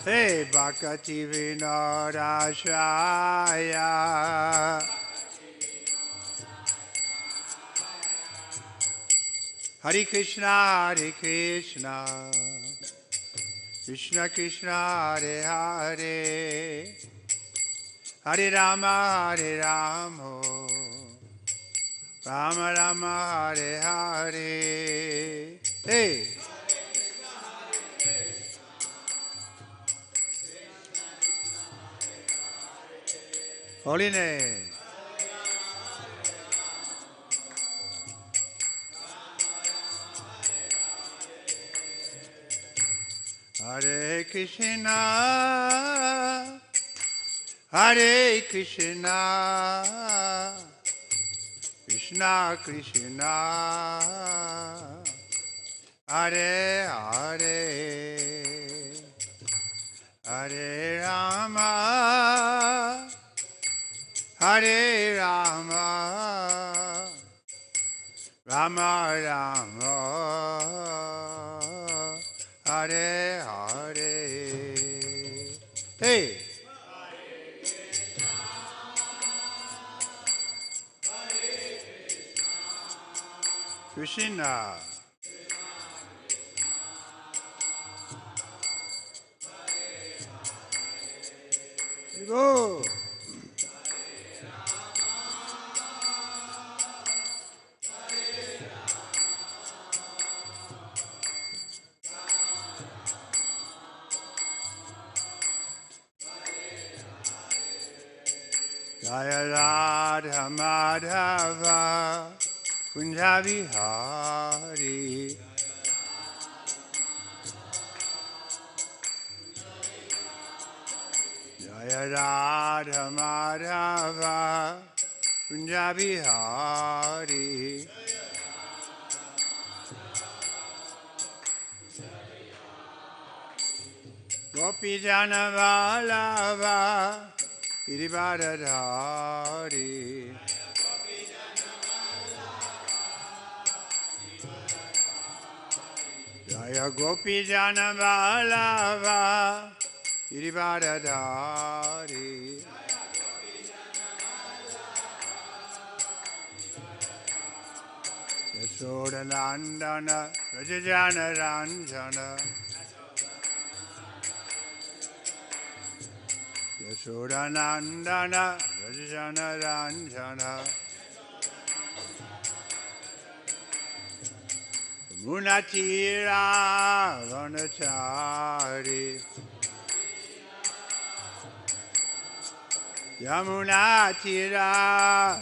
Hey Bhakti Vinodashaya. Hare Krishna, Hare Krishna, Krishna Krishna, Hare Hare, Hare Rama, Hare Rama, Rama Rama, Hare Hare. Hey! Holy name. Hare Krishna, Hare Krishna, Krishna Krishna, Hare Hare, Hare Rama, Hare Rama, Rama Rama, Hare Hare. Hey! Krishna. Go. Jaya Radha Madhava Kunjabi Hari. Jaya Radha Madhava Kunjabi Hari. Gopi Jana Vallabha Girivardhari. Jaya Gopi Jana Vallabha Girivardhari. Yasoda Nandana Rajajana Ranjana. Yasoda Nandana Rajajana Ranjana. Munatira Vanachari. Yamunatira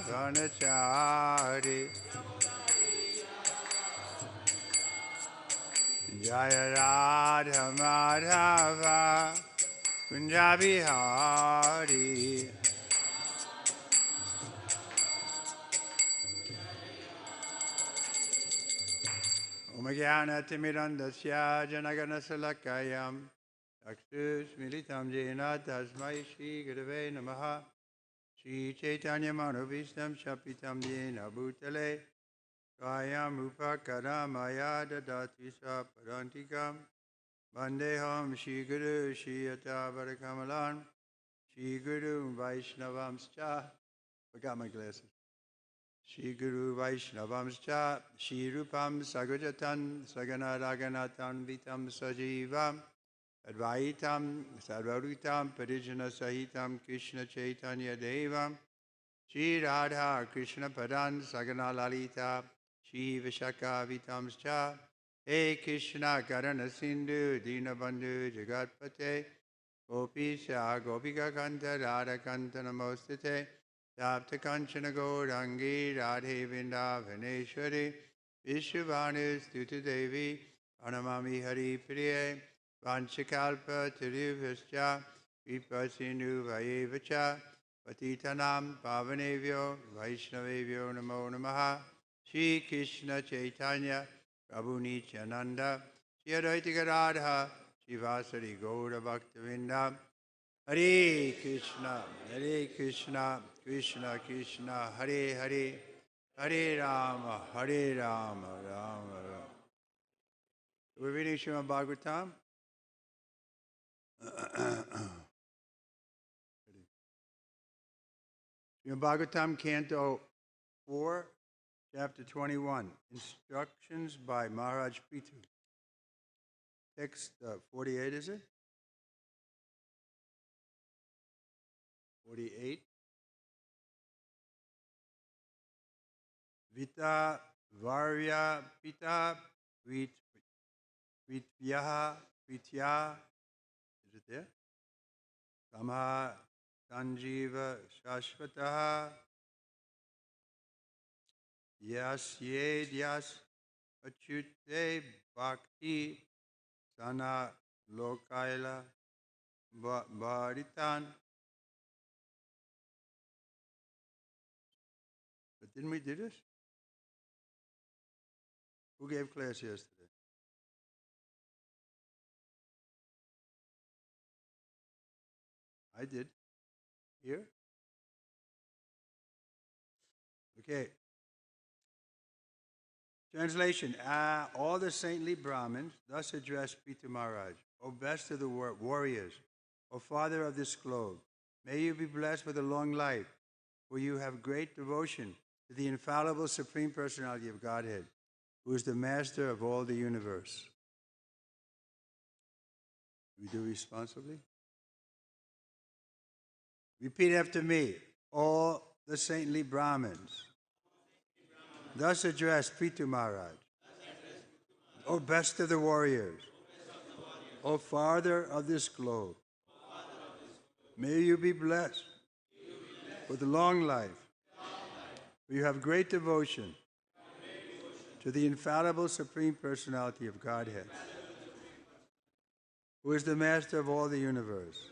Vanachari. Jaya Radha Madhava Kunjabi Hari. Om Jnana Timirandasya Janagana Salakayam Akshus Militam Jena Tasmai Shri Gurave Namaha. Shri Chaitanya Manobhistam Shapitam Jena Bhutale Swayam Upakaramaya Dadati Saparantikam Vandeham Shri Guru Shri Yata Varakamalan Shri Guru Vaishnavamscha. Forgot my glasses. Shri Guru Vaishnavamscha Shri Rupam Sagajatan Sagana Raganatan Vitam Sajivam Advaitam Sarvarutam Parijana Sahitam Krishna Chaitanya Devam Shri Radha Krishna Padan Sagana Lalita Shri Vishaka Vitamscha. He Krishna Karana Sindhu Dinabandhu Jagatpate Gopisha Gopika Kanta Radha Kanta Namostate Tapta Kanchana Gaurangi Radhe Vrindavaneshwari Vishwavanu Stuti Devi Pranamami Hari Priye Vanchakalpa Tiruvascha Vipasinu Vayevacha Patitanam Pavanevyo Vaishnavevyo Namo Namaha. Shri Krishna Chaitanya Prabhu Nityananda Shri Advaita Gadadhara Shivasari Gaura Bhaktavinda. Hare Krishna, Krishna Krishna, Hare Hare, Hare Rama, Rama Rama. We're reading Srimad Bhagavatam. Bhagavatam, Canto 4, Chapter 21. Instructions by Maharaj Prithu. Text 48, is it? 48. Vita Varya Pita Prityaha Pritya. Is it there? Samha Sanjiva Shashvataha Yas Yedyas Achute Bhakti Sana Lokaila Bharitan. But didn't we do this? Who gave class yesterday? I did. Here? Okay. Translation. All the saintly Brahmins thus address Prithu Maharaj. O best of the warriors, O father of this globe, may you be blessed with a long life, for you have great devotion to the infallible Supreme Personality of Godhead, who is the master of all the universe. We do responsibly? Repeat after me. All the saintly Brahmins thus address Prithu Maharaj. O best of the warriors, O father of this globe, may you be blessed with a long life, for you have great devotion to the infallible Supreme Personality of Godhead, who is the master of all the universe.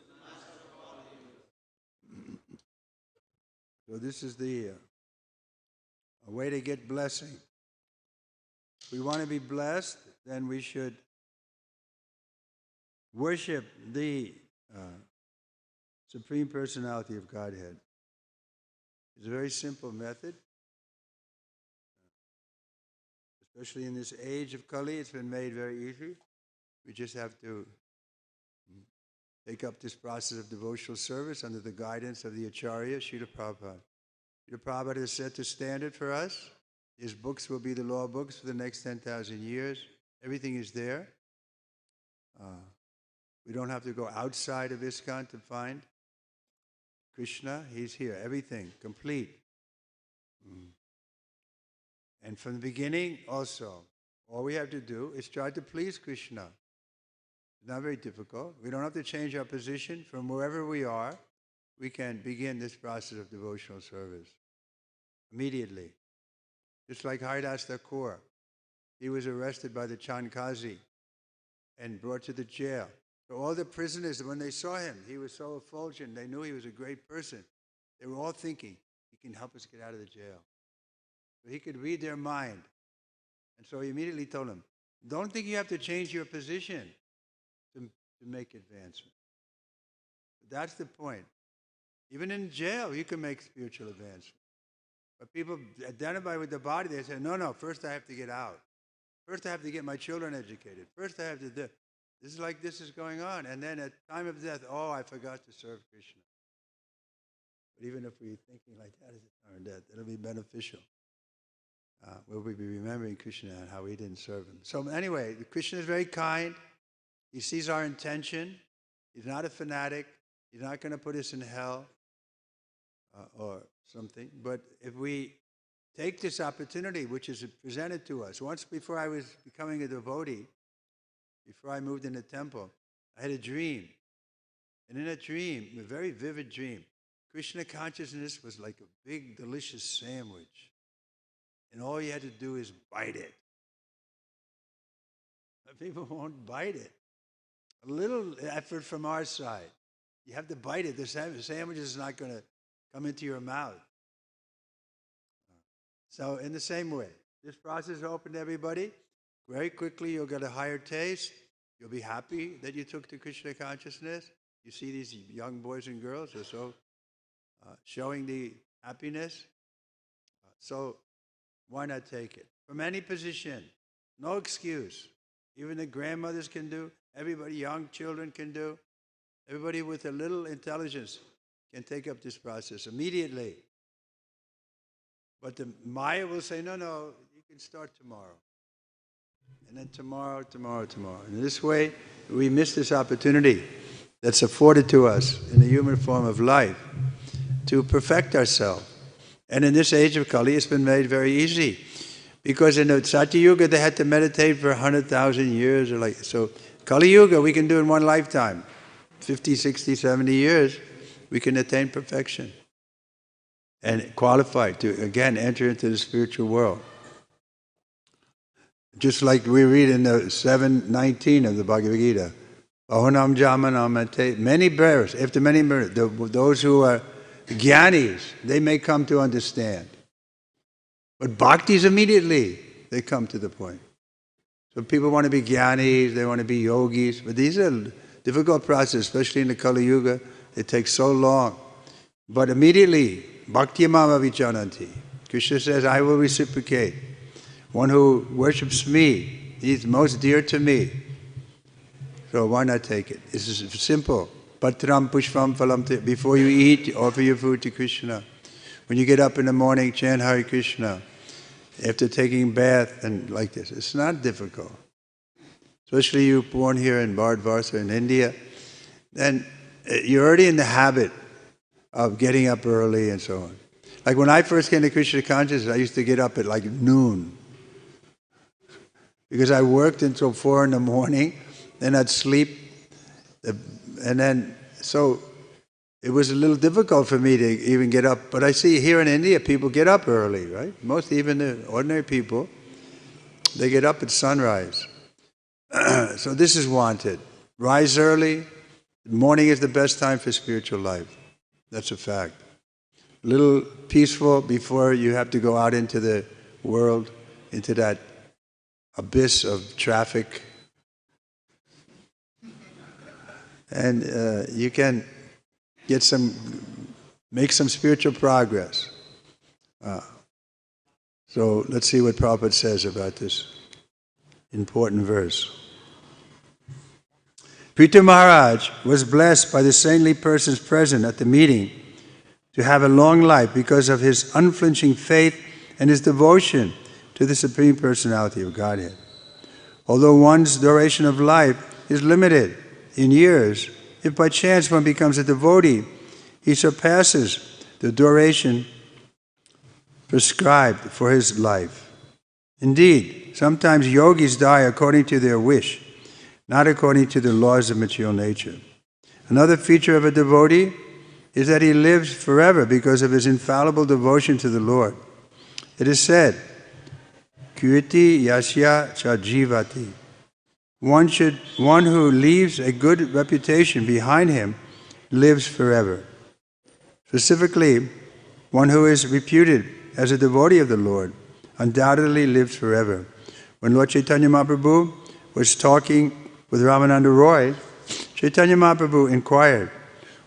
So this is the a way to get blessing. If we want to be blessed, then we should worship the Supreme Personality of Godhead. It's a very simple method. Especially in this age of Kali, it's been made very easy. We just have to take up this process of devotional service under the guidance of the Acharya, Srila Prabhupada. Srila Prabhupada has set the standard for us. His books will be the law books for the next 10,000 years. Everything is there. We don't have to go outside of ISKCON to find Krishna. He's here. Everything, complete. And from the beginning also, all we have to do is try to please Krishna. It's not very difficult. We don't have to change our position. From wherever we are, we can begin this process of devotional service immediately. Just like Haridas Thakur. He was arrested by the Chandkazi and brought to the jail. So all the prisoners, when they saw him, he was so effulgent, they knew he was a great person. They were all thinking, he can help us get out of the jail. So he could read their mind. And so he immediately told them, don't think you have to change your position to make advancement. But that's the point. Even in jail, you can make spiritual advancement. But people identify with the body, they say, no, first I have to get out. First I have to get my children educated. First I have to do. This is going on. And then at time of death, I forgot to serve Krishna. But even if we're thinking like that at the time of death, it'll be beneficial. We'll be remembering Krishna and how we didn't serve him. So anyway, Krishna is very kind. He sees our intention. He's not a fanatic. He's not going to put us in hell or something. But if we take this opportunity, which is presented to us, once before I was becoming a devotee, before I moved in the temple, I had a dream. And in that dream, a very vivid dream, Krishna consciousness was like a big, delicious sandwich. And all you had to do is bite it. But people won't bite it. A little effort from our side. You have to bite it. The sandwich is not going to come into your mouth. So in the same way, this process is open to everybody. Very quickly you'll get a higher taste. You'll be happy that you took to Krishna consciousness. You see these young boys and girls are so showing the happiness. So why not take it? From any position, no excuse. Even the grandmothers can do, everybody, young children can do, everybody with a little intelligence can take up this process immediately. But the Maya will say, no, you can start tomorrow. And then tomorrow. And this way, we miss this opportunity that's afforded to us in the human form of life to perfect ourselves. And in this age of Kali, it's been made very easy. Because in the Satya Yuga, they had to meditate for 100,000 years. So Kali Yuga, we can do in one lifetime. 50, 60, 70 years, we can attain perfection. And qualify to, again, enter into the spiritual world. Just like we read in the 7:19 of the Bhagavad Gita. Ahonam jamanam, many bearers, after many bearers, those who are jnanis, they may come to understand. But bhaktis immediately, they come to the point. So people want to be jnanis, they want to be yogis, but these are difficult processes, especially in the Kali Yuga. It takes so long. But immediately, bhakti mama vichananti. Krishna says, I will reciprocate. One who worships me, he's most dear to me. So why not take it? This is simple. Patram pushpam phalam. Before you eat, offer your food to Krishna. When you get up in the morning, chant Hare Krishna. After taking a bath, and like this. It's not difficult. Especially you born here in Bharatvarsa in India, then you're already in the habit of getting up early and so on. Like when I first came to Krishna consciousness, I used to get up at like noon. Because I worked until 4 in the morning, then I'd sleep, and then, so it was a little difficult for me to even get up. But I see here in India, people get up early, right? Most, even the ordinary people, they get up at sunrise. So this is wanted. Rise early. Morning is the best time for spiritual life. That's a fact. A little peaceful before you have to go out into the world, into that abyss of traffic. And you can make some spiritual progress. So let's see what Prabhupada says about this important verse. Prithu Maharaj was blessed by the saintly persons present at the meeting to have a long life because of his unflinching faith and his devotion to the Supreme Personality of Godhead. Although one's duration of life is limited in years, if by chance one becomes a devotee, he surpasses the duration prescribed for his life. Indeed, sometimes yogis die according to their wish, not according to the laws of material nature. Another feature of a devotee is that he lives forever because of his infallible devotion to the Lord. It is said, Kirti yasya cha jivati. One who leaves a good reputation behind him lives forever. Specifically, one who is reputed as a devotee of the Lord undoubtedly lives forever. When Lord Chaitanya Mahaprabhu was talking with Ramananda Roy, Chaitanya Mahaprabhu inquired,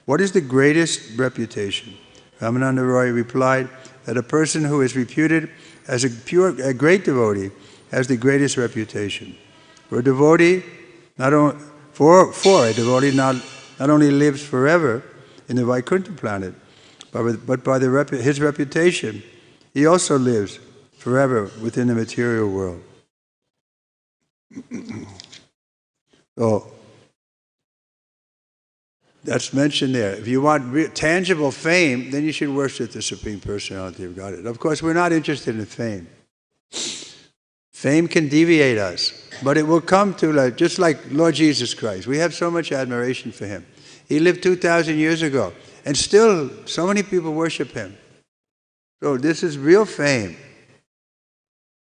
what is the greatest reputation? Ramananda Roy replied that a person who is reputed as a great devotee has the greatest reputation. For a devotee, not only lives forever in the Vaikuntha planet, but by his reputation, he also lives forever within the material world. So, that's mentioned there. If you want tangible fame, then you should worship the Supreme Personality of Godhead. Of course, we're not interested in fame. Fame can deviate us, but it will come to, just like Lord Jesus Christ. We have so much admiration for him. He lived 2,000 years ago, and still so many people worship him. So this is real fame.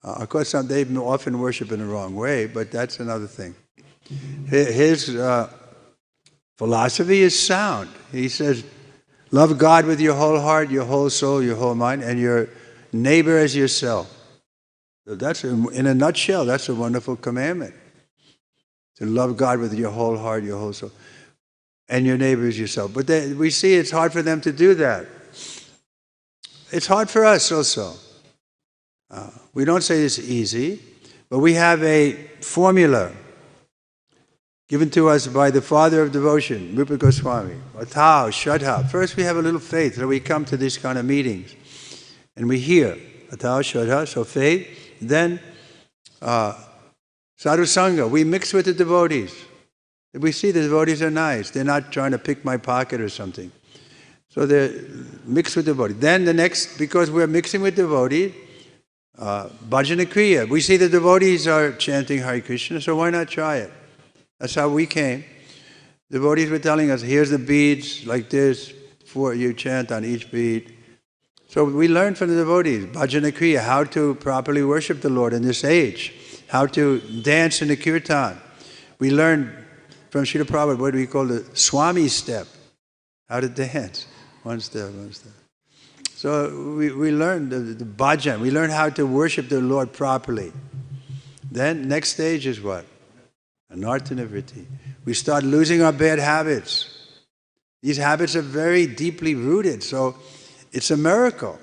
Of course, they often worship in the wrong way, but that's another thing. His philosophy is sound. He says, love God with your whole heart, your whole soul, your whole mind, and your neighbor as yourself. So that's, in a nutshell, that's a wonderful commandment. To love God with your whole heart, your whole soul, and your neighbor as yourself. But we see it's hard for them to do that. It's hard for us also. We don't say it's easy, but we have a formula given to us by the father of devotion, Rupa Goswami. Atau, Shraddha. First we have a little faith, so we come to these kind of meetings, and we hear. Atao Shraddha, so faith. Then Sadhu Sangha, we mix with the devotees. If we see the devotees are nice, they're not trying to pick my pocket or something. So they're mixed with devotees. Then the next, because we're mixing with devotees, Bhajana Kriya. We see the devotees are chanting Hare Krishna, so why not try it? That's how we came. Devotees were telling us, here's the beads, like this, you chant on each bead. So we learned from the devotees, Bhajana Kriya, how to properly worship the Lord in this age, how to dance in the kirtan. We learned from Srila Prabhupada what we call the Swami step, how to dance, one step, one step. So we learned the bhajan, we learned how to worship the Lord properly. Then next stage is what? Anartha-nivritti. We start losing our bad habits. These habits are very deeply rooted, so it's a miracle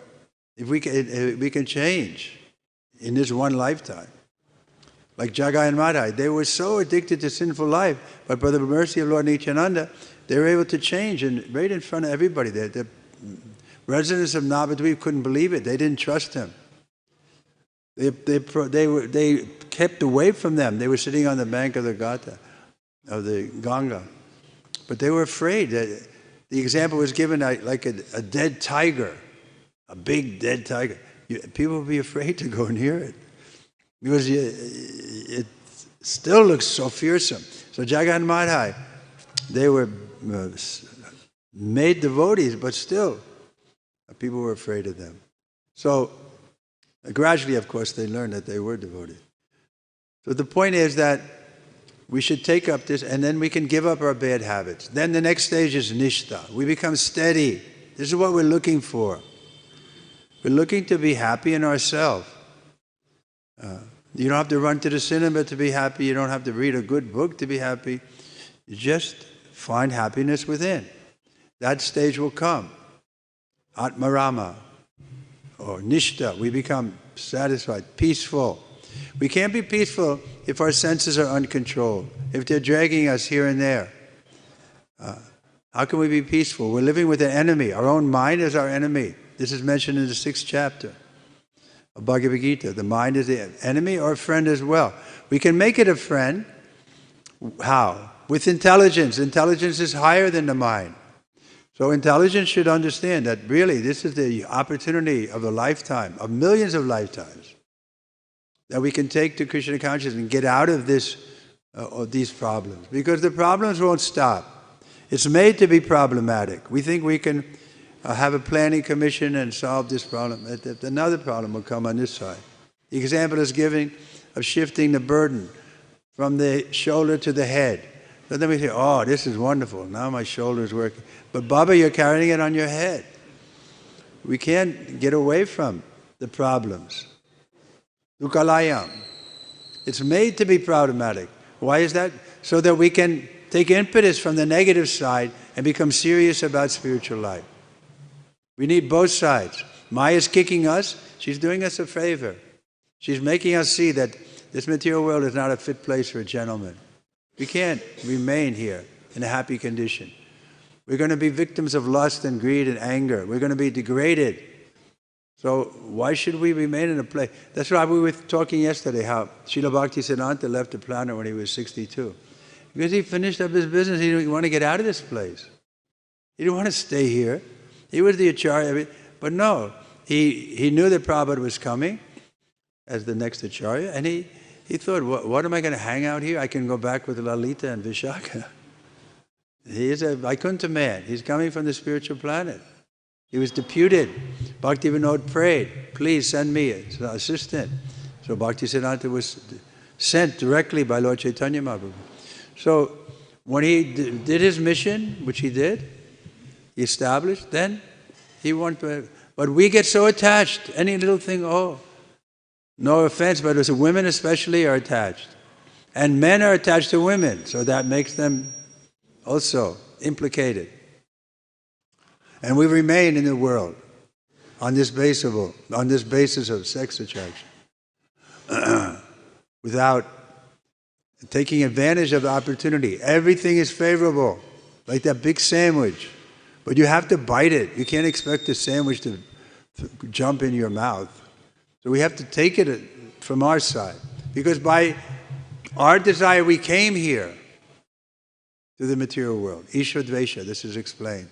if we can change in this one lifetime. Like Jagai and Madhai, they were so addicted to sinful life, but by the mercy of Lord Nityananda, they were able to change, and right in front of everybody. The residents of Navadvip couldn't believe it. They didn't trust him. They kept away from them. They were sitting on the bank of the Ganga. But they were afraid. The example was given like a dead tiger, a big dead tiger. People would be afraid to go near it because it still looks so fearsome. So Jagat and Madhai, they were made devotees, but still people were afraid of them. So gradually, of course, they learned that they were devotees. So the point is that we should take up this, and then we can give up our bad habits. Then the next stage is nishtha. We become steady. This is what we're looking for. We're looking to be happy in ourselves. You don't have to run to the cinema to be happy. You don't have to read a good book to be happy. You just find happiness within. That stage will come. Atmarama, or nishtha. We become satisfied, peaceful. We can't be peaceful if our senses are uncontrolled, if they're dragging us here and there. How can we be peaceful? We're living with an enemy. Our own mind is our enemy. This is mentioned in the 6th chapter of Bhagavad Gita. The mind is the enemy or a friend as well. We can make it a friend. How? With intelligence. Intelligence is higher than the mind. So intelligence should understand that really this is the opportunity of a lifetime, of millions of lifetimes, that we can take to Krishna consciousness and get out of these problems. Because the problems won't stop. It's made to be problematic. We think we can have a planning commission and solve this problem. Another problem will come on this side. The example is given of shifting the burden from the shoulder to the head. So then we say, oh, this is wonderful. Now my shoulder is working. But Baba, you're carrying it on your head. We can't get away from the problems. Dukalayam. It's made to be problematic. Why is that? So that we can take impetus from the negative side and become serious about spiritual life. We need both sides. Maya's kicking us. She's doing us a favor. She's making us see that this material world is not a fit place for a gentleman. We can't remain here in a happy condition. We're going to be victims of lust and greed and anger. We're going to be degraded. So why should we remain in a place? That's why we were talking yesterday, how Srila Bhaktisiddhanta left the planet when he was 62. Because he finished up his business, he didn't want to get out of this place. He didn't want to stay here. He was the Acharya, but no, he knew that Prabhupada was coming as the next Acharya, and he thought, what am I going to hang out here? I can go back with Lalita and Vishaka. He is a Vaikuntha man. He's coming from the spiritual planet. He was deputed. Bhaktivinoda prayed, please send me an assistant. So Bhaktisiddhanta was sent directly by Lord Chaitanya Mahaprabhu. So when he did his mission, which he did, he established, then he wanted to, but we get so attached, any little thing, oh, no offense, but as women especially are attached. And men are attached to women, so that makes them also implicated. And we remain in the world on this basis of sex attraction, without taking advantage of the opportunity. Everything is favorable, like that big sandwich, but you have to bite it. You can't expect the sandwich to jump in your mouth. So we have to take it from our side. Because by our desire we came here to the material world. Isha Dvesha, this is explained.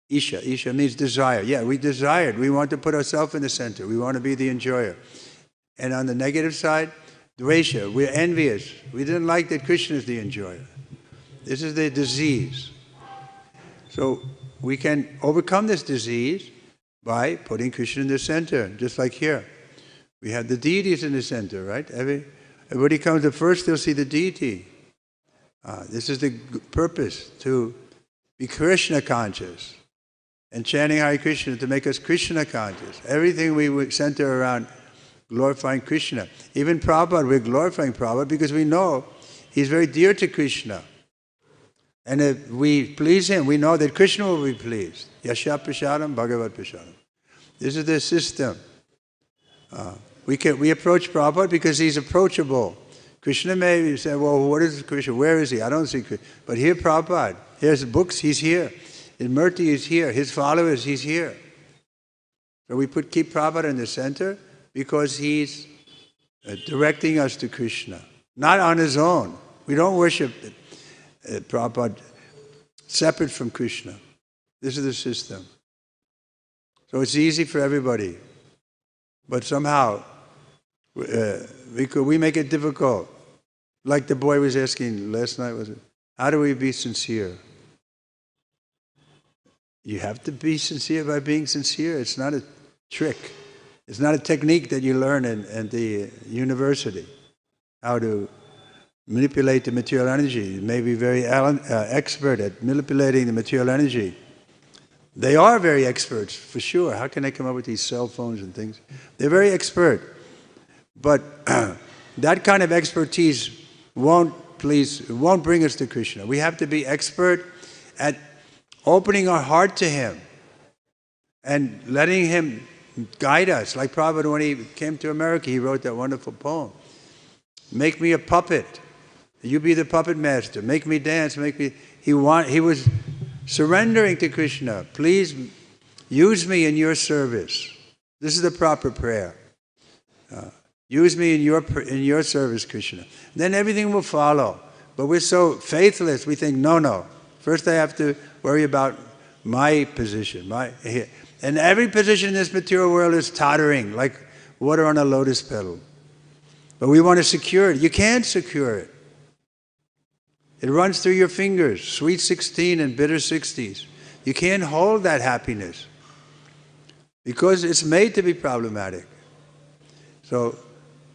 Isha means desire. Yeah, we desired. We want to put ourselves in the center. We want to be the enjoyer. And on the negative side, Dvesha, we're envious. We didn't like that Krishna is the enjoyer. This is the disease. So we can overcome this disease by putting Krishna in the center, just like here. We have the deities in the center, right? Everybody comes to first, they'll see the deity. This is the purpose, to be Krishna conscious. And chanting Hare Krishna to make us Krishna conscious. Everything we center around glorifying Krishna. Even Prabhupada, we're glorifying Prabhupada because we know he's very dear to Krishna. And if we please him, we know that Krishna will be pleased. Yasha Prasadam, Bhagavat Prasadam. This is the system. We approach Prabhupada because he's approachable. Krishna may say, well, what is Krishna? Where is he? I don't see Krishna. But here Prabhupada, here's books, he's here. His Murti is here. His followers, he's here. So we keep Prabhupada in the center because he's directing us to Krishna. Not on his own. We don't worship Prabhupada separate from Krishna. This is the system. So it's easy for everybody. But somehow, we make it difficult. Like the boy was asking last night, was it? How do we be sincere? You have to be sincere by being sincere. It's not a trick. It's not a technique that you learn in the university. How to manipulate the material energy. You may be very expert at manipulating the material energy. They are very experts, for sure. How can they come up with these cell phones and things? They're very expert. But that kind of expertise won't bring us to Krishna. We have to be expert at opening our heart to him and letting him guide us. Like Prabhupada, when he came to America, he wrote that wonderful poem. Make me a puppet. You be the puppet master. Make me dance. He was surrendering to Krishna. Please use me in your service. This is the proper prayer. Use me in your service, Krishna. Then everything will follow. But we're so faithless, we think, no. First I have to worry about my position. And every position in this material world is tottering, like water on a lotus petal. But we want to secure it. You can't secure it. It runs through your fingers, sweet 16 and bitter 60s. You can't hold that happiness because it's made to be problematic. So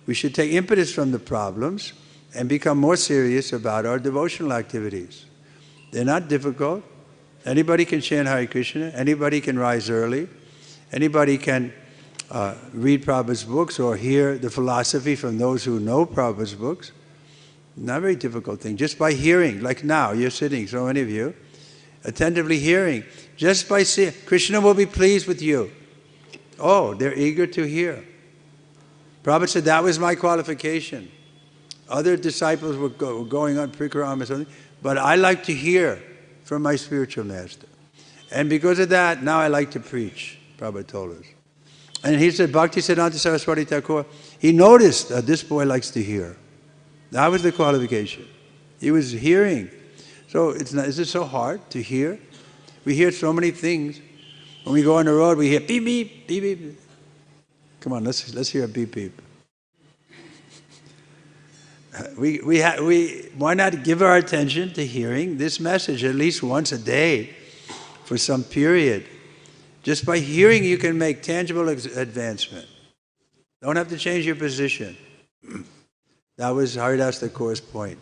we should take impetus from the problems and become more serious about our devotional activities. They're not difficult. Anybody can chant Hare Krishna. Anybody can rise early. Anybody can read Prabhupada's books or hear the philosophy from those who know Prabhupada's books. Not a very difficult thing. Just by hearing, like now, you're sitting, so many of you, attentively hearing. Just by seeing, Krishna will be pleased with you. Oh, they're eager to hear. Prabhupada said, that was my qualification. Other disciples were going on Trivikrama or something, but I like to hear from my spiritual master. And because of that, now I like to preach, Prabhupada told us. And he said, Bhaktisiddhanta Saraswati Thakur, he noticed that this boy likes to hear. That was the qualification. He was hearing. So is it so hard to hear? We hear so many things. When we go on the road, we hear beep, beep, beep, beep. Come on, let's hear a beep, beep. Why not give our attention to hearing this message at least once a day for some period? Just by hearing, you can make tangible advancement. Don't have to change your position. That was Haridas Thakur's point.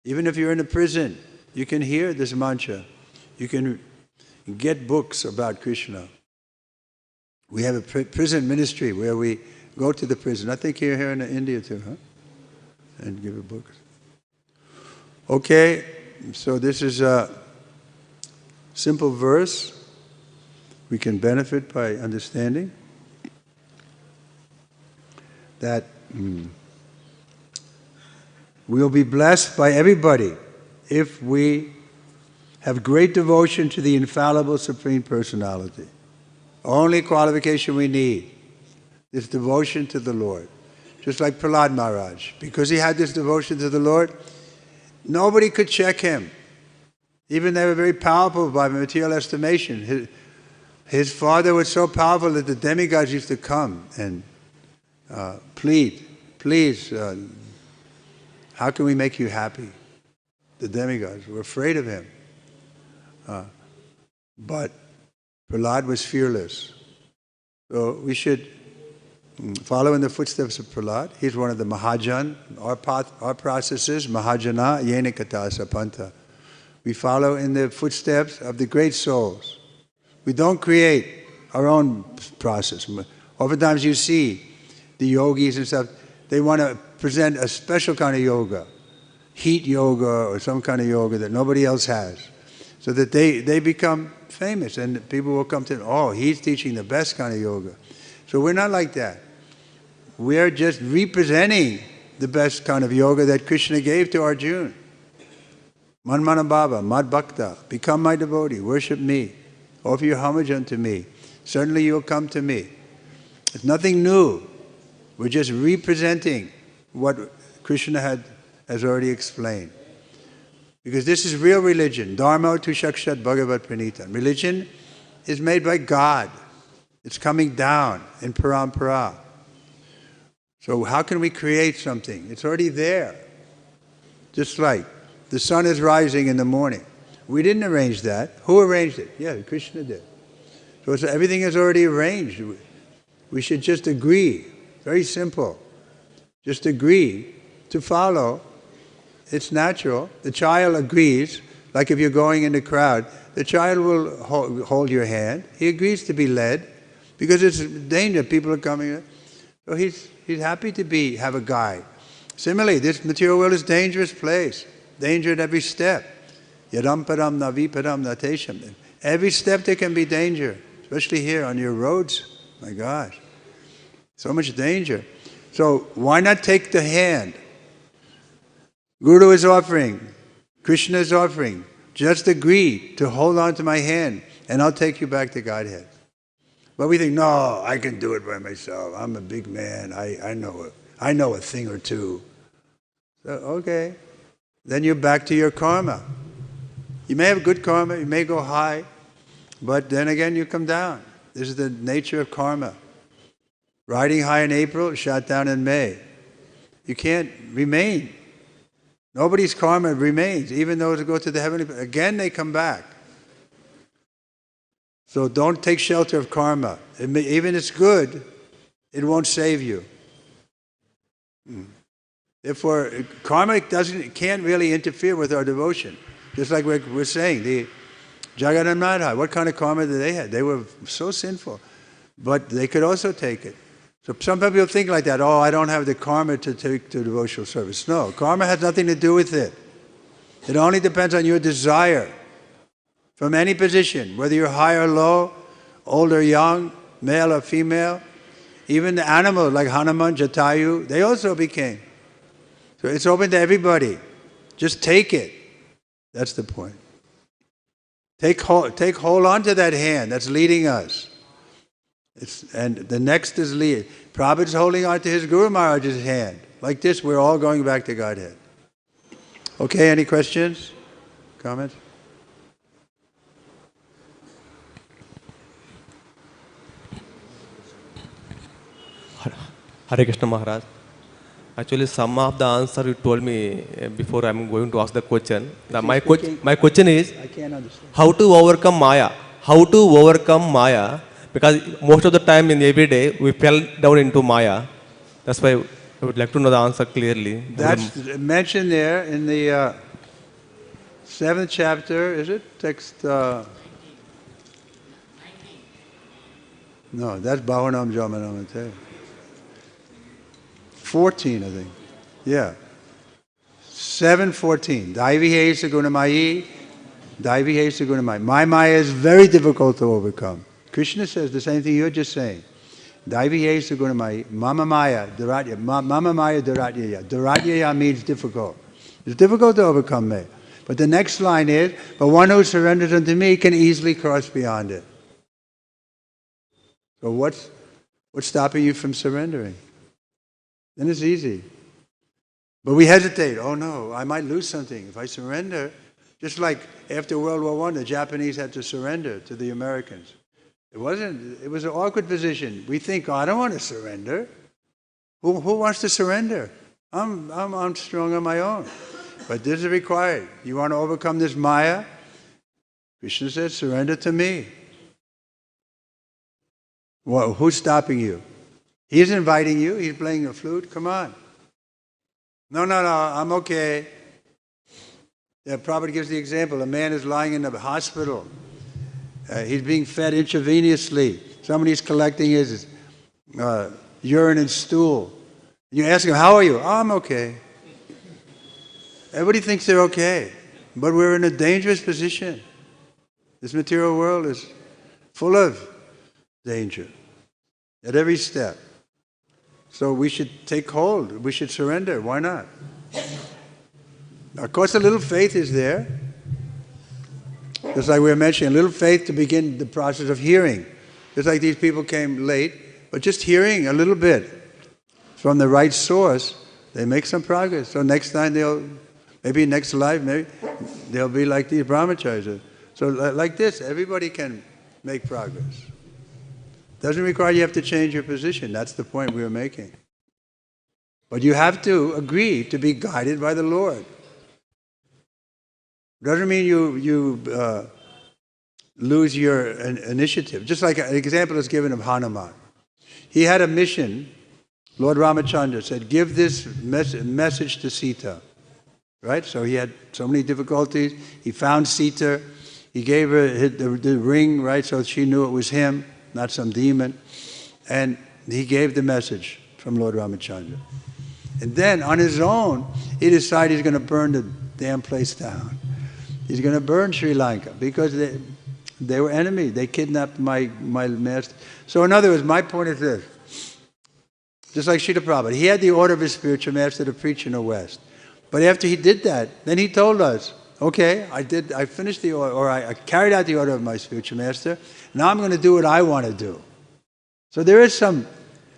Even if you're in a prison, you can hear this mantra. You can get books about Krishna. We have a prison ministry where we go to the prison. I think you're here in India too, huh? And give a book. Okay, so this is a simple verse we can benefit by understanding that we'll be blessed by everybody if we have great devotion to the infallible Supreme Personality. Only qualification we need. this devotion to the Lord. Just like Prahlad Maharaj. Because he had this devotion to the Lord, nobody could check him. Even they were very powerful by material estimation. His father was so powerful that the demigods used to come and please, how can we make you happy? The demigods were afraid of him. But Prahlad was fearless. So we should follow in the footsteps of Prahlad. He's one of the Mahajan. Our process is Mahajana Yena Kata Sapanta. We follow in the footsteps of the great souls. We don't create our own process. Oftentimes you see the yogis and stuff, they want to present a special kind of yoga, heat yoga or some kind of yoga that nobody else has, so that they become famous and people will come to them, oh, he's teaching the best kind of yoga. So we're not like that. We're just representing the best kind of yoga that Krishna gave to Arjuna. Manmana Bhava, Mad Bhakta, become my devotee, worship me, offer your homage unto me. Certainly you'll come to me. It's nothing new. We're just representing what Krishna has already explained. Because this is real religion. Dharma tu shakshat bhagavat pranita. Religion is made by God. It's coming down in parampara. So how can we create something? It's already there. Just like the sun is rising in the morning. We didn't arrange that. Who arranged it? Yeah, Krishna did. So everything is already arranged. We should just agree. Very simple. Just agree to follow. It's natural. The child agrees. Like if you're going in the crowd, the child will hold your hand. He agrees to be led because it's danger. People are coming. So he's happy to have a guide. Similarly, this material world is a dangerous place. Danger at every step. Yadam padam navi padam natesham. Every step there can be danger, especially here on your roads. My gosh, so much danger. So why not take the hand? Guru is offering, Krishna is offering. Just agree to hold on to my hand and I'll take you back to Godhead. But we think, no, I can do it by myself. I'm a big man. I know a thing or two. So, okay. Then you're back to your karma. You may have good karma, you may go high, but then again you come down. This is the nature of karma. Riding high in April, shot down in May. You can't remain. Nobody's karma remains. Even those who go to the heavenly, again they come back. So don't take shelter of karma. Even if it's good, it won't save you. Therefore, karma can't really interfere with our devotion. Just like we're saying, the Jagat and Radha, what kind of karma did they have? They were so sinful, but they could also take it. So some people think like that, oh, I don't have the karma to take to devotional service. No, karma has nothing to do with it. It only depends on your desire. From any position, whether you're high or low, old or young, male or female, even the animals like Hanuman, Jatayu, they also became. So it's open to everybody. Just take it. That's the point. Take hold on to that hand that's leading us. And the next is lead. Prabhupada's holding on to his Guru Maharaj's hand. Like this, we're all going back to Godhead. Okay, any questions? Comments? Hare Krishna Maharaj. Actually, some of the answer you told me before I'm going to ask the question. My question is, I can't understand. how to overcome Maya? How to overcome Maya? Because most of the time in every day we fell down into Maya. That's why I would like to know the answer clearly. That's mentioned there in the 7th chapter, is it? Text. No, that's Bhavanam Jamanamate. 14, I think. Yeah. 7:14. Daivi Hesa Gunamayi. Daivi Hesa Gunamayi. My Maya is very difficult to overcome. Krishna says the same thing you're just saying. Daivi Hesa Gunamayi. Mama Maya. Dharatya. Mama Maya Dharatyaya. Dharatyaya means difficult. It's difficult to overcome me. But the next line is, but one who surrenders unto me can easily cross beyond it. So what's What's stopping you from surrendering? Then it's easy. But we hesitate. Oh no, I might lose something if I surrender. Just like after World War I, the Japanese had to surrender to the Americans. It was an awkward position. We think, oh, I don't want to surrender. Who wants to surrender? I'm strong on my own. But this is required. You want to overcome this Maya? Krishna says, surrender to me. Well, who's stopping you? He's inviting you. He's playing a flute. Come on. No, I'm okay. Yeah, Prabhupada gives the example. A man is lying in the hospital. He's being fed intravenously. Somebody's collecting his urine and stool. You ask him, how are you? Oh, I'm okay. Everybody thinks they're okay. But we're in a dangerous position. This material world is full of danger at every step. So we should take hold. We should surrender. Why not? Of course, a little faith is there. Just like we were mentioning, a little faith to begin the process of hearing. Just like these people came late, but just hearing a little bit from the right source, they make some progress. So next time maybe next life, maybe they'll be like these brahmacharis. So like this, everybody can make progress. Doesn't require you have to change your position. That's the point we were making. But you have to agree to be guided by the Lord. Doesn't mean you lose your initiative. Just like an example is given of Hanuman. He had a mission. Lord Ramachandra said, give this message to Sita. Right? So he had so many difficulties. He found Sita. He gave her the ring, right? So she knew it was him, not some demon. And he gave the message from Lord Ramachandra. And then on his own, he decided he's going to burn the damn place down. He's going to burn Sri Lanka because they were enemies. They kidnapped my master. So in other words, my point is this. Just like Srila Prabhupada, he had the order of his spiritual master to preach in the West. But after he did that, then he told us, okay, I finished the order, or I carried out the order of my spiritual master. Now I'm going to do what I want to do. So there is some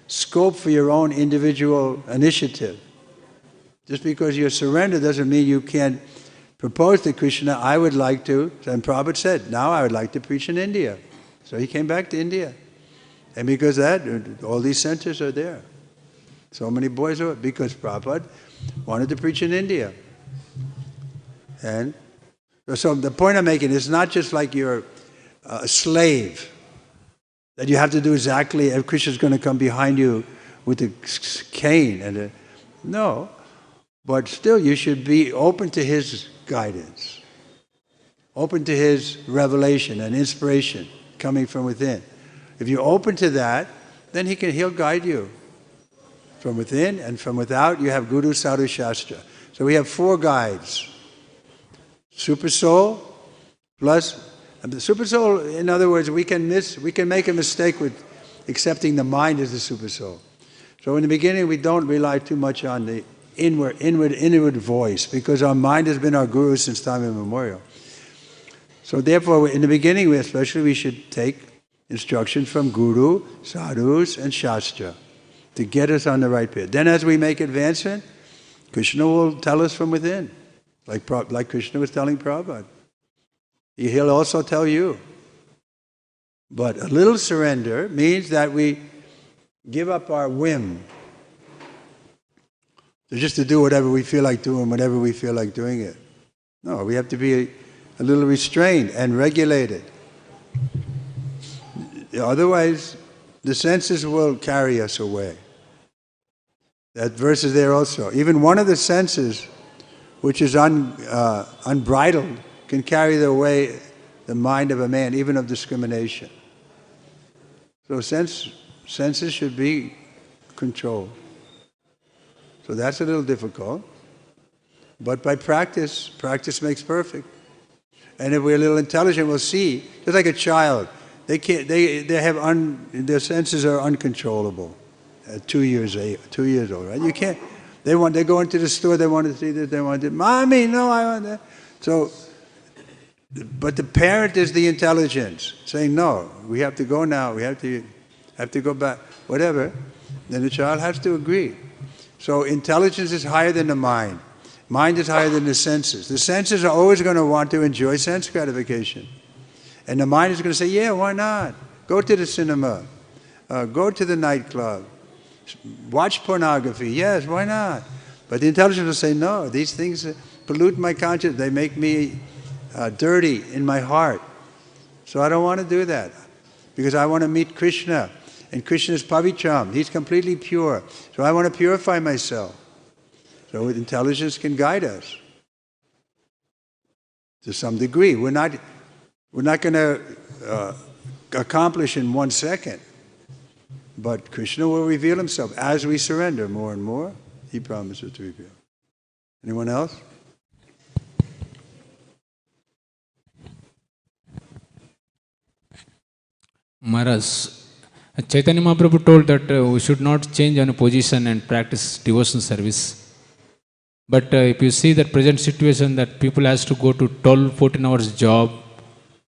scope for your own individual initiative. Just because you surrender doesn't mean you can't propose to Krishna, I would like to, and Prabhupada said, now I would like to preach in India. So he came back to India. And because of that, all these centers are there. So many boys are, because Prabhupada wanted to preach in India. And so the point I'm making is not just like you're a slave, that you have to do exactly, if Krishna's going to come behind you with a cane. No, but still you should be open to his guidance, open to his revelation and inspiration coming from within. If you're open to that, then he'll guide you. From within and from without, you have Guru, Sadhu, Shastra. So we have 4 guides. Super Soul, plus the Super Soul, in other words, we can make a mistake with accepting the mind as the Super Soul. So in the beginning, we don't rely too much on the inward voice, because our mind has been our guru since time immemorial. So therefore, in the beginning, we should take instructions from Guru, Sadhus, and Shastra to get us on the right path. Then as we make advancement, Krishna will tell us from within, like Krishna was telling Prabhupada. He'll also tell you. But a little surrender means that we give up our whim. So just to do whatever we feel like doing, whenever we feel like doing it. No, we have to be a little restrained and regulated. Otherwise, the senses will carry us away. That verse is there also. Even one of the senses, which is unbridled, can carry away the mind of a man, even of discrimination. So senses should be controlled. So that's a little difficult. But by practice makes perfect. And if we're a little intelligent, we'll see. Just like a child, their senses are uncontrollable. At 2 years old, right? You can't. They go into the store. They want to see this. They want to. Mommy, no, I want that. So, but the parent is the intelligence saying, no, we have to go now. We have to go back. whatever, then the child has to agree. So intelligence is higher than the mind. Mind is higher than the senses. The senses are always going to want to enjoy sense gratification. And the mind is going to say, yeah, why not? Go to the cinema. Go to the nightclub. Watch pornography. Yes, why not? But the intelligence will say, no, these things pollute my conscience. They make me dirty in my heart. So I don't want to do that. Because I want to meet Krishna. And Krishna is pavitram. He's completely pure. So I want to purify myself. So intelligence can guide us to some degree. We're not going to accomplish in 1 second. But Krishna will reveal himself as we surrender more and more. He promises to reveal. Anyone else? Maharaj, Chaitanya Mahaprabhu told that we should not change our position and practice devotional service. But if you see that present situation that people has to go to 12-14 hours job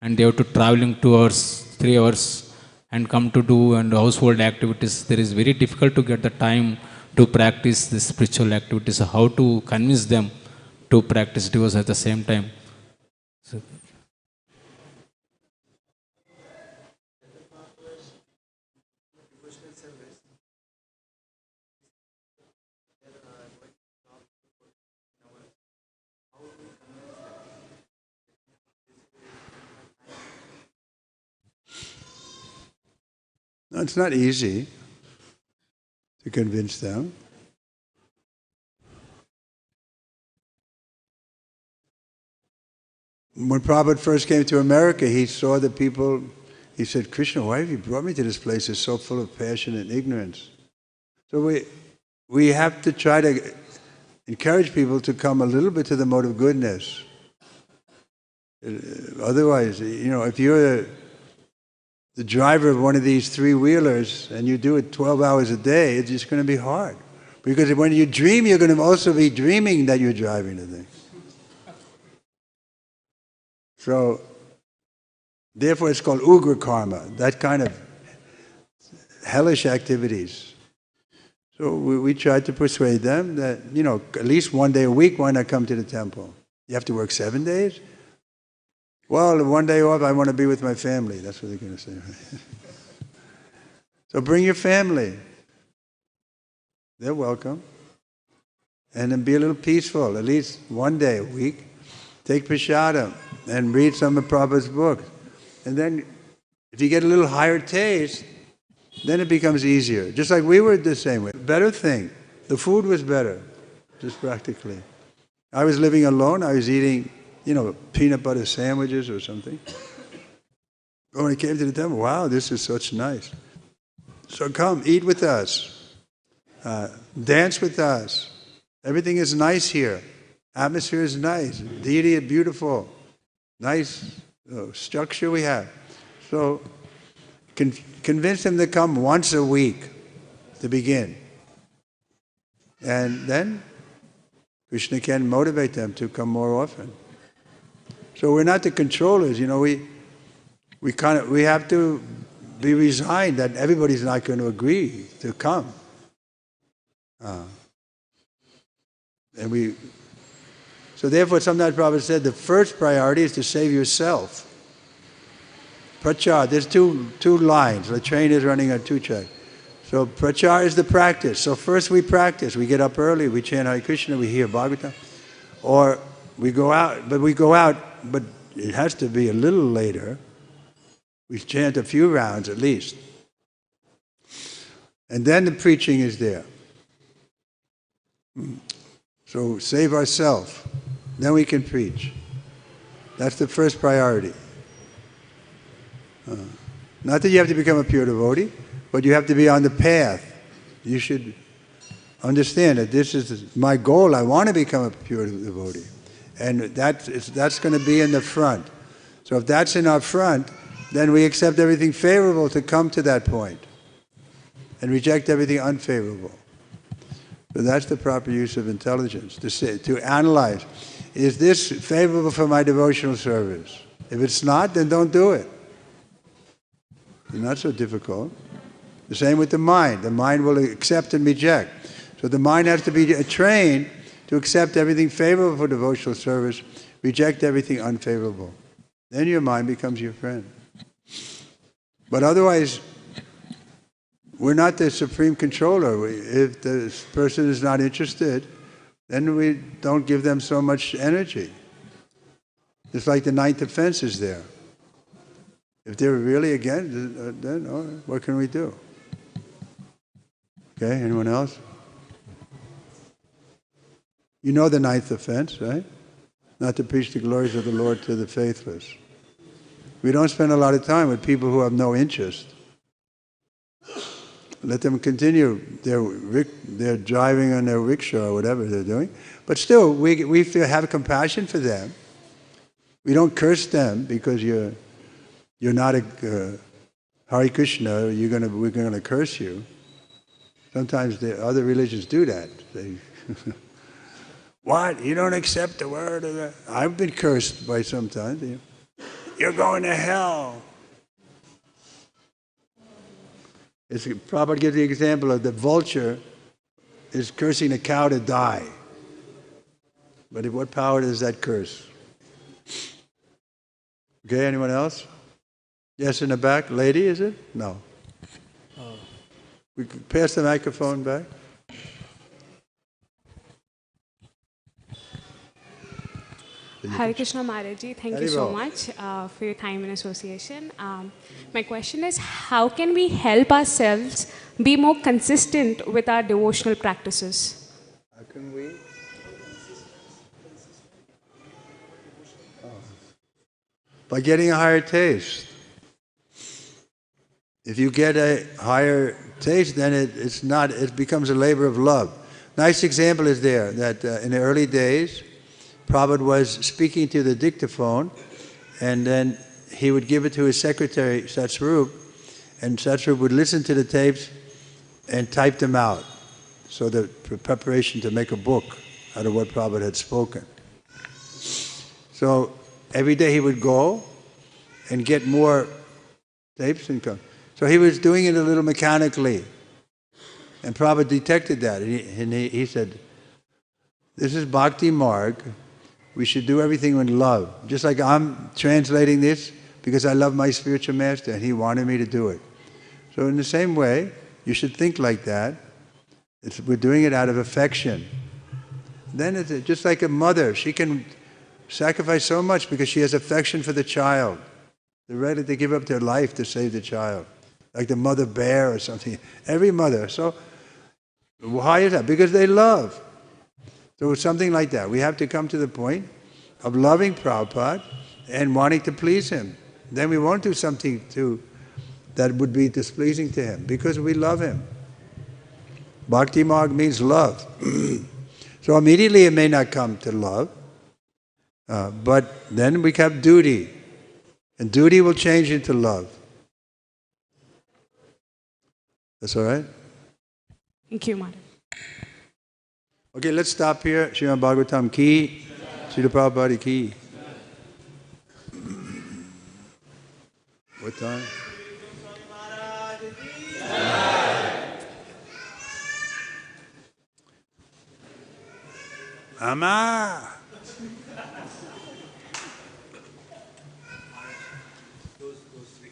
and they have to traveling 2 hours, 3 hours and come to do and household activities, there is very difficult to get the time to practice the spiritual activities. How to convince them to practice devotion at the same time? So, No, it's not easy to convince them. When Prabhupada first came to America, he saw the people, he said, Krishna, why have you brought me to this place? It's so full of passion and ignorance. So we have to try to encourage people to come a little bit to the mode of goodness. Otherwise, if you're the driver of one of these three-wheelers and you do it 12 hours a day, it's just going to be hard. Because when you dream, you're going to also be dreaming that you're driving the thing. So, therefore it's called ugra karma, that kind of hellish activities. So we tried to persuade them that, at least 1 day a week, why not come to the temple? You have to work 7 days? Well, 1 day off, I want to be with my family. That's what they're going to say. Right? So bring your family. They're welcome. And then be a little peaceful, at least 1 day a week. Take prasadam and read some of Prabhupada's books. And then if you get a little higher taste, then it becomes easier. Just like we were the same way. Better thing. The food was better, just practically. I was living alone. I was eating peanut butter sandwiches or something. But when I came to the temple, wow, this is such nice. So come, eat with us. Dance with us. Everything is nice here. Atmosphere is nice. Deity is beautiful. Nice structure we have. So convince them to come once a week to begin. And then Krishna can motivate them to come more often. So we're not the controllers, we have to be resigned that everybody's not going to agree to come. So therefore sometimes Prabhupada said the first priority is to save yourself. Prachar, there's two lines. The train is running on two tracks. So prachar is the practice. So first we practice. We get up early, we chant Hare Krishna, we hear Bhagavatam. Or we go out, but it has to be a little later. We chant a few rounds at least. And then the preaching is there. So save ourselves. Then we can preach. That's the first priority. Not that you have to become a pure devotee, but you have to be on the path. You should understand that this is my goal. I want to become a pure devotee. And that's going to be in the front. So if that's in our front, then we accept everything favorable to come to that point and reject everything unfavorable. So that's the proper use of intelligence, to analyze. Is this favorable for my devotional service? If it's not, then don't do it. It's not so difficult. The same with the mind. The mind will accept and reject. So the mind has to be trained to accept everything favorable for devotional service, reject everything unfavorable. Then your mind becomes your friend. But otherwise, we're not the supreme controller. If the person is not interested, then we don't give them so much energy. It's like the ninth offense is there. If they're really against, then what can we do? Okay, anyone else? You know the ninth offense, right? Not to preach the glories of the Lord to the faithless. We don't spend a lot of time with people who have no interest. Let them continue their driving on their rickshaw or whatever they're doing. But still, we have compassion for them. We don't curse them because you're not a Hare Krishna. We're gonna curse you. Sometimes the other religions do that. They what? You don't accept the word of the... I've been cursed by sometimes. You're going to hell. Prabhupada gives the example of the vulture is cursing a cow to die. But what power does that curse? Okay, anyone else? Yes, in the back. Lady, is it? No. We could pass the microphone back. Hare Krishna Maharaji, thank you so much for your time and association. My question is, how can we help ourselves be more consistent with our devotional practices? How can we? By getting a higher taste. If you get a higher taste, then it becomes a labor of love. Nice example is there that in the early days, Prabhupada was speaking to the dictaphone, and then he would give it to his secretary, Satsvarup, and Satsvarup would listen to the tapes and type them out. So the preparation to make a book out of what Prabhupada had spoken. So every day he would go and get more tapes and come. So he was doing it a little mechanically. And Prabhupada detected that. And he said, this is Bhakti Marg. We should do everything with love. Just like I'm translating this because I love my spiritual master and he wanted me to do it. So in the same way, you should think like that. We're doing it out of affection. Then it's just like a mother. She can sacrifice so much because she has affection for the child. They're ready to give up their life to save the child. Like the mother bear or something. Every mother. So why is that? Because they love. So it's something like that. We have to come to the point of loving Prabhupada and wanting to please him. Then we won't do something that would be displeasing to him because we love him. Bhakti Marg means love. So immediately it may not come to love, but then we have duty. And duty will change into love. That's all right? Thank you, Madam. Okay, let's stop here. Srimad Bhagavatam ki, Srila Prabhupada ki. What time? Mama!